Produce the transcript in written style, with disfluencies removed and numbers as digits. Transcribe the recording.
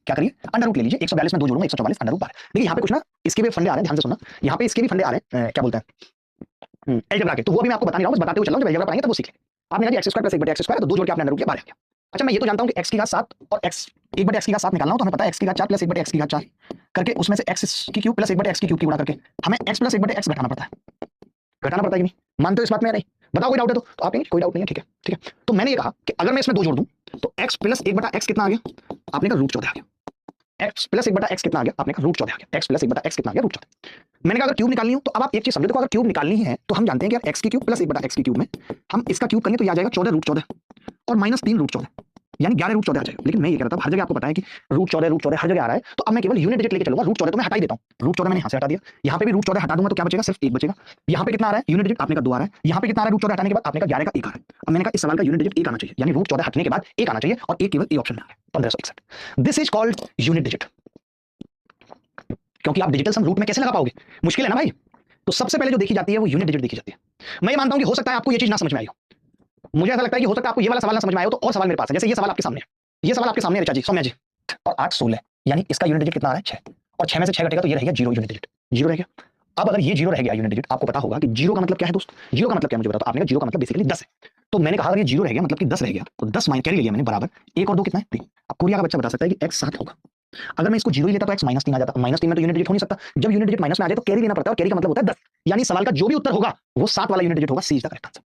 क्या करिए, under root ले लीजिए। 142 में 2 जोड़ूंगा 144 अंडर रूट 12। देखिए यहाँ पे कुछ ना इसके भी फंडे आ रहे हैं, ध्यान से सुनना। यहाँ पे इसके भी फंडे आ रहे हैं, क्या बोलते हैं, अलजेब्रा के। तो वो अभी मैं आपको बता नहीं रहा हूं, बस बताते हुए चल रहा हूं, जब अलजेब्रा पढ़ेंगे तब वो सीख लेंगे। आपने कहा एक्स स्क्वायर प्लस 1/x² तो 2 जोड़ के आपने अंडर रूट किया 12 आ गया। अच्छा मैं ये तो जानता हूं कि x की घात 7 और x 1/x की घात 7 निकालना हो तो हमें पता है x की घात 4 प्लस 1/x की घात 4 करके उसमें से x की क्यूब प्लस 1/x की क्यूब की गुणा करके हमें x प्लस 1/x घटाना पड़ता है। घटाना पड़ता है कि नहीं, मानते हो इस बात में या नहीं? बताओ कोई डाउट है तो आप कहेंगे कोई डाउट नहीं है, ठीक है ठीक है। तो मैंने ये कहा कि अगर मैं इसमें 2 जोड़ दूं तो x प्लस 1/x कितना आ गया, आपने कहा √14 आ गया। x प्लस 1/x कितना आ गया, आपने कहा √14 आ गया। x प्लस 1/x कितना आ गया, √14। मैंने कहा अगर क्यूब निकालनी हो तो अब आप एक चीज समझो, देखो अगर क्यूब निकालनी है तो हम जानते हैं कि यार x की क्यूब प्लस 1/x की क्यूब में हम इसका क्यूब करेंगे तो ये आ जाएगा 14 और माइनस 3 √14 यानी 11 √14 आ जाएगा। लेकिन मैं ये कह रहा था हर जगह आपको पता है कि √14 हर जगह आ रहा है, तो अब मैं केवल यूनिट डिजिट लेके चलूंगा। √14 तो मैं हटा ही देता हूं, √14 मैंने यहां से हटा दिया, यहां पे भी √14 हटा दूंगा तो क्या बचेगा, सिर्फ 1 बचेगा। यहां पे कितना आ रहा है यूनिट डिजिट, आपने का 2 आ रहा है। यहां पे कितना आ रहा है √14 हटाने के बाद, आपने का 11 का 1 आ रहा है। अब मैंने कहा इस सवाल का यूनिट डिजिट 1 आना चाहिए, यानी √14 हटने के बाद 1 आना चाहिए और 1 केवल ए ऑप्शन में आ गया 1561। This is called unit digit. क्योंकि आप डिजिटल सम रूट में कैसे लगा पाओगे, मुश्किल है ना भाई। तो सबसे पहले जो देखी जाती है वो यूनिट डिजिट देखी जाती है। मैं ये मानता हूं कि हो सकता है आपको ये चीज ना समझ में आई हो, मुझे ऐसा लगता है कि हो सकता है आपको ये वाला सवाल ना समझ में आया हो, तो और सवाल मेरे पास है। जैसे ये सवाल आपके सामने है, ये सवाल आपके सामने है ऋचा जी, सौम्या जी, और 8 16 यानी इसका यूनिट डिजिट कितना आ रहा है 6, और 6 में से 6 घटेगा तो ये रह गया 0 यूनिट डिजिट, 0 रह गया। अब अगर ये 0 रह गया यूनिट डिजिट, आपको पता होगा कि 0 का मतलब क्या है दोस्त, 0 का मतलब क्या है मुझे बताओ। आपने कहा 0 का मतलब बेसिकली 10 है, तो मैंने कहा अगर ये 0 रह गया मतलब कि 10 रह गया, तो 10 माइनस कैरी ले लिया मैंने बराबर 1 और 2 कितना है 3। अब कोरिया का बच्चा बता सकता है कि x 7 होगा। अगर मैं इसको 0 ही लेता तो x -3 आ जाता, -3 में तो यूनिट डिजिट हो नहीं सकता। जब यूनिट डिजिट माइनस में आ जाए तो कैरी लेना पड़ता है, और कैरी का मतलब होता है 10, यानी सवाल का जो भी उत्तर होगा वो 7 वाला यूनिट डिजिट होगा। सी इज द करेक्ट आंसर।